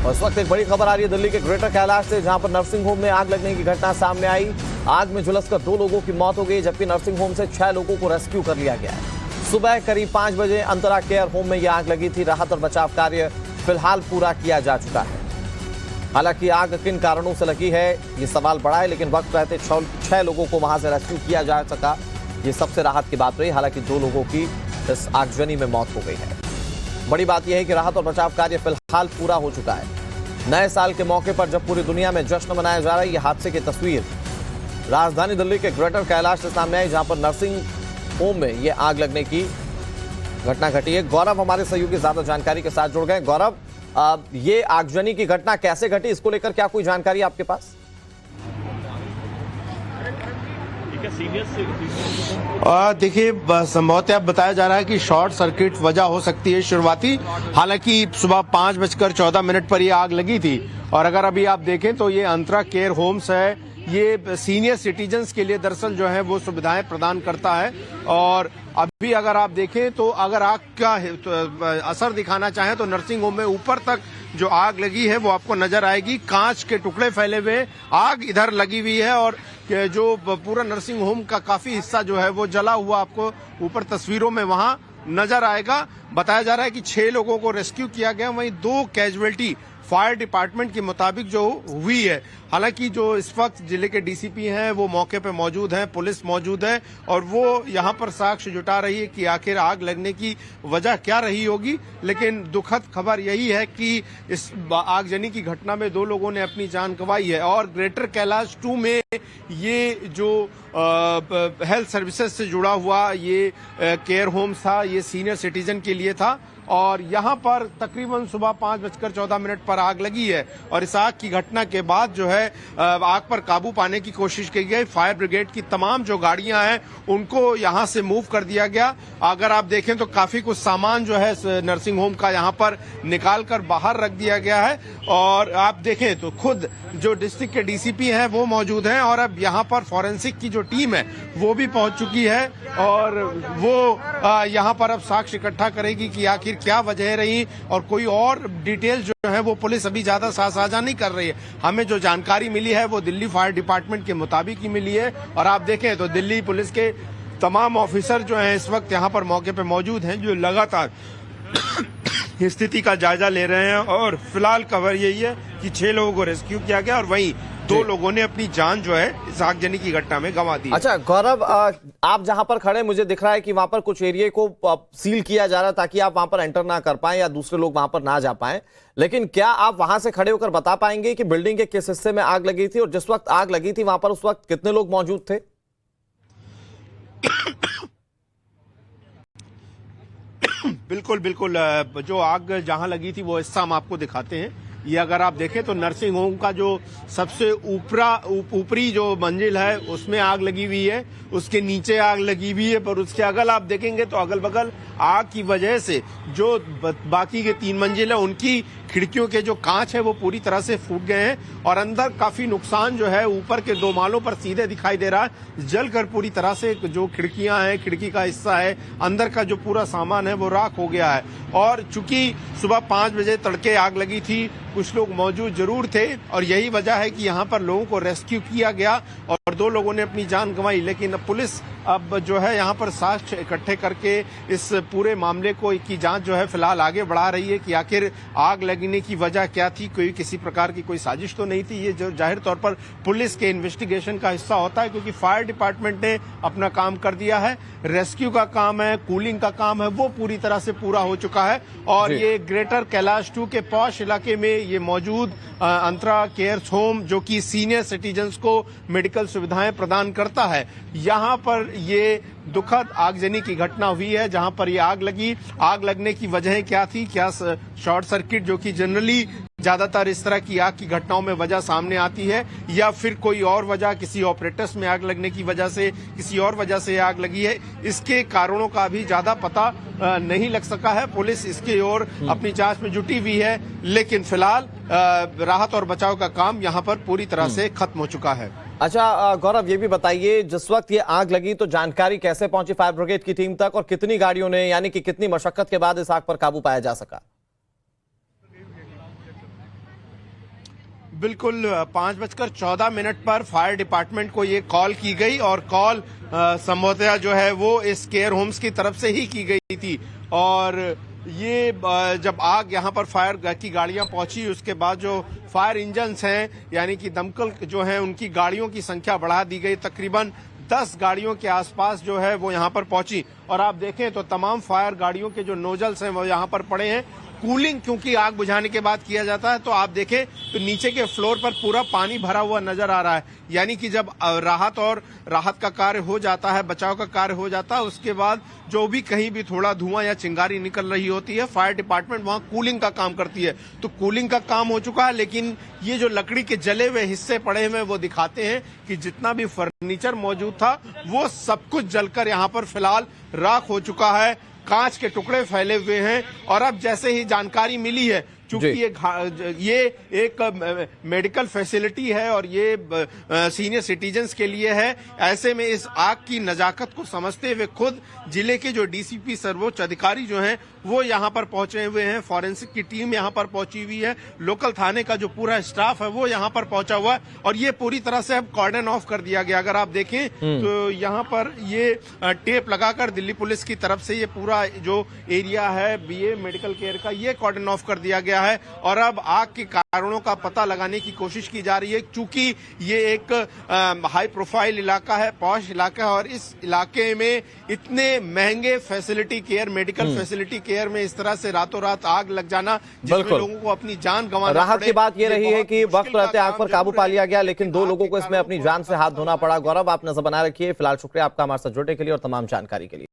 और इस वक्त एक बड़ी खबर आ रही है दिल्ली के ग्रेटर कैलाश से, जहां पर नर्सिंग होम में आग लगने की घटना सामने आई। आग में झुलसकर 2 लोगों की मौत हो गई, जबकि नर्सिंग होम से 6 लोगों को रेस्क्यू कर लिया गया है। सुबह करीब 5 बजे अंतरा केयर होम में यह आग लगी थी। राहत और बचाव कार्य फिलहाल पूरा किया जा चुका है। हालांकि आग किन कारणों से लगी है ये सवाल बड़ा है, लेकिन वक्त रहते 6 लोगों को वहां से रेस्क्यू किया जा सका, ये सबसे राहत की बात रही। हालांकि 2 लोगों की इस आगजनी में मौत हो गई है। बड़ी बात यह है कि राहत और बचाव कार्य फिलहाल पूरा हो चुका है। नए साल के मौके पर जब पूरी दुनिया में जश्न मनाया जा रहा है, यह हादसे की तस्वीर राजधानी दिल्ली के ग्रेटर कैलाश से सामने आई, जहां पर नर्सिंग होम में यह आग लगने की घटना घटी है। गौरव हमारे सहयोगी ज्यादा जानकारी के साथ जुड़ गए। गौरव, ये आगजनी की घटना कैसे घटी, इसको लेकर क्या कोई जानकारी आपके पास? देखिए, संभवतः बताया जा रहा है कि शॉर्ट सर्किट वजह हो सकती है शुरुआती। हालांकि सुबह 5:14 पर यह आग लगी थी। और अगर अभी आप देखें तो ये अंतरा केयर होम्स है, ये सीनियर सिटीजन्स के लिए दरअसल जो है वो सुविधाएं प्रदान करता है। और अभी अगर आप देखें तो अगर आग का असर दिखाना चाहें तो नर्सिंग होम में ऊपर तक जो आग लगी है वो आपको नजर आएगी। कांच के टुकड़े फैले हुए, आग इधर लगी हुई है और जो पूरा नर्सिंग होम का काफी हिस्सा जो है वो जला हुआ आपको ऊपर तस्वीरों में वहां नजर आएगा। बताया जा रहा है कि 6 लोगों को रेस्क्यू किया गया, वहीं 2 कैजुअल्टी फायर डिपार्टमेंट के मुताबिक जो हुई है। हालांकि जो इस वक्त जिले के डीसीपी हैं वो मौके पे मौजूद हैं, पुलिस मौजूद है और वो यहां पर साक्ष्य जुटा रही है कि आखिर आग लगने की वजह क्या रही होगी। लेकिन दुखद खबर यही है कि इस आगजनी की घटना में 2 लोगों ने अपनी जान गंवाई है। और ग्रेटर कैलाश 2 में ये जो हेल्थ सर्विसेज से जुड़ा हुआ ये केयर होम था, ये सीनियर सिटीजन के लिए था। और यहां पर तकरीबन सुबह 5:14 पर आग लगी है। और इस आग की घटना के बाद जो है आग पर काबू पाने की कोशिश की गई। फायर ब्रिगेड की तमाम जो गाड़ियां हैं उनको यहां से मूव कर दिया गया। अगर आप देखें तो काफी कुछ सामान जो है नर्सिंग होम का यहां पर निकाल कर बाहर रख दिया गया है। और आप देखें तो खुद जो डिस्ट्रिक्ट के डीसीपी हैं वो मौजूद हैं और अब यहां पर फॉरेंसिक की जो टीम है वो भी पहुंच चुकी है और वो यहां पर अब साक्ष्य इकट्ठा करेगी कि आखिर क्या वजह रही। और कोई और डिटेल जो है वो पुलिस अभी ज्यादा साझा नहीं कर रही है। हमें जो जानकारी मिली है वो दिल्ली फायर डिपार्टमेंट के मुताबिक ही मिली है। और आप देखें तो दिल्ली पुलिस के तमाम ऑफिसर जो हैं इस वक्त यहाँ पर मौके पे मौजूद हैं, जो लगातार स्थिति का जायजा ले रहे हैं। और फिलहाल खबर यही है कि 6 लोगों को रेस्क्यू किया गया और वहीं 2 लोगों ने अपनी जान जो है इस आगजनी की घटना में गंवा दी। अच्छा गौरव, आप जहां पर खड़े मुझे दिख रहा है कि वहां पर कुछ एरिया को सील किया जा रहा है ताकि आप वहां पर एंटर ना कर पाएं या दूसरे लोग वहां पर ना जा पाएं। लेकिन क्या आप वहां से खड़े होकर बता पाएंगे कि बिल्डिंग के किस हिस्से में आग लगी थी और जिस वक्त आग लगी थी वहां पर उस वक्त कितने लोग मौजूद थे? बिल्कुल बिल्कुल, जो आग जहां लगी थी वो हिस्सा हम आपको दिखाते हैं। ये अगर आप देखें तो नर्सिंग होम का जो सबसे ऊपरी जो मंजिल है उसमें आग लगी हुई है, उसके नीचे आग लगी हुई है। पर उसके अगल आप देखेंगे तो अगल बगल आग की वजह से जो बाकी के 3 मंजिल है उनकी खिड़कियों के जो कांच है वो पूरी तरह से फूट गए हैं और अंदर काफी नुकसान जो है ऊपर के 2 मालों पर सीधे दिखाई दे रहा है। जलकर पूरी तरह से जो खिड़कियां हैं, खिड़की का हिस्सा है, अंदर का जो पूरा सामान है वो राख हो गया है। और चूंकि सुबह 5 बजे तड़के आग लगी थी, कुछ लोग मौजूद जरूर थे और यही वजह है कि यहाँ पर लोगों को रेस्क्यू किया गया और 2 लोगों ने अपनी जान गंवाई। लेकिन पुलिस अब जो है यहाँ पर साक्ष्य इकट्ठे करके इस पूरे मामले को की जांच जो है फिलहाल आगे बढ़ा रही है कि आखिर आग लगने की वजह क्या थी। कोई किसी प्रकार की कोई साजिश तो नहीं थी। ये जो जाहिर तौर पर पुलिस के इन्वेस्टिगेशन का हिस्सा होता है, क्योंकि फायर डिपार्टमेंट ने अपना काम कर दिया है। रेस्क्यू का काम है, कूलिंग का काम है, वो पूरी तरह से पूरा हो चुका है। और ये ग्रेटर कैलाश 2 के पॉश इलाके में ये मौजूद अंतरा केयर होम, जो कि सीनियर सिटीजन्स को मेडिकल सुविधाएं प्रदान करता है, यहाँ पर ये दुखद आगजनी की घटना हुई है। जहां पर ये आग लगी, आग लगने की वजह क्या थी, क्या शॉर्ट सर्किट जो कि जनरली ज्यादातर इस तरह की आग की घटनाओं में वजह सामने आती है, या फिर कोई और वजह, किसी ऑपरेटर्स में आग लगने की वजह से, किसी और वजह से आग लगी है, इसके कारणों का भी ज्यादा पता नहीं लग सका है। पुलिस इसकी ओर अपनी जांच में जुटी हुई है, लेकिन फिलहाल राहत और बचाव का काम यहां पर पूरी तरह से खत्म हो चुका है। अच्छा गौरव, ये भी बताइए जिस वक्त ये आग लगी तो जानकारी कैसे पहुंची फायर ब्रिगेड की टीम तक और कितनी गाड़ियों ने, यानी कि कितनी मशक्कत के बाद इस आग पर काबू पाया जा सका? बिल्कुल 5:14 पर फायर डिपार्टमेंट को ये कॉल की गई और कॉल संभवतः जो है वो इस केयर होम्स की तरफ से ही की गई थी। और ये जब आग यहाँ पर फायर की गाड़ियां पहुंची, उसके बाद जो फायर इंजन्स हैं यानी कि दमकल जो हैं उनकी गाड़ियों की संख्या बढ़ा दी गई। तकरीबन 10 गाड़ियों के आसपास जो है वो यहाँ पर पहुंची। और आप देखें तो तमाम फायर गाड़ियों के जो नोजल्स हैं वो यहाँ पर पड़े हैं। कूलिंग क्योंकि आग बुझाने के बाद किया जाता है, तो आप देखें तो नीचे के फ्लोर पर पूरा पानी भरा हुआ नजर आ रहा है। यानी कि जब राहत का कार्य हो जाता है, बचाव का कार्य हो जाता है, उसके बाद जो भी कहीं भी थोड़ा धुआं या चिंगारी निकल रही होती है, फायर डिपार्टमेंट वहां कूलिंग का काम करती है। तो कूलिंग का काम हो चुका है, लेकिन ये जो लकड़ी के जले हुए हिस्से पड़े हुए वो दिखाते हैं कि जितना भी फर्नीचर मौजूद था वो सब कुछ जलकर यहाँ पर फिलहाल राख हो चुका है। कांच के टुकड़े फैले हुए हैं। और अब जैसे ही जानकारी मिली है, चूंकि ये एक मेडिकल फैसिलिटी है और ये सीनियर सिटीजन्स के लिए है, ऐसे में इस आग की नजाकत को समझते हुए खुद जिले के जो डीसीपी सर्वोच्च अधिकारी जो हैं वो यहाँ पर पहुंचे हुए हैं। फॉरेंसिक की टीम यहाँ पर पहुंची हुई है। लोकल थाने का जो पूरा स्टाफ है वो यहाँ पर पहुंचा हुआ है और ये पूरी तरह से अब कॉर्डन ऑफ कर दिया गया। अगर आप देखें तो यहाँ पर ये टेप लगाकर दिल्ली पुलिस की तरफ से ये पूरा जो एरिया है बीए मेडिकल केयर का, ये कॉर्डन ऑफ कर दिया गया है। और अब आग के कारणों का पता लगाने की कोशिश की जा रही है, क्योंकि ये एक हाई प्रोफाइल इलाका है, पॉश इलाका है और इस इलाके में इतने महंगे facility care, medical facility care में इस तरह से रातों रात आग लग जाना, जिसमें लोगों को अपनी जान गंवाना राहत पड़े। की बात ये रही है कि वक्त रहते आग पर काबू पा लिया गया, लेकिन 2 लोगों को इसमें अपनी जान से हाथ धोना पड़ा। गौरव, आप नजर बनाए रखिए। फिलहाल शुक्रिया आपका हमारे साथ जुड़ने के लिए और तमाम जानकारी के लिए।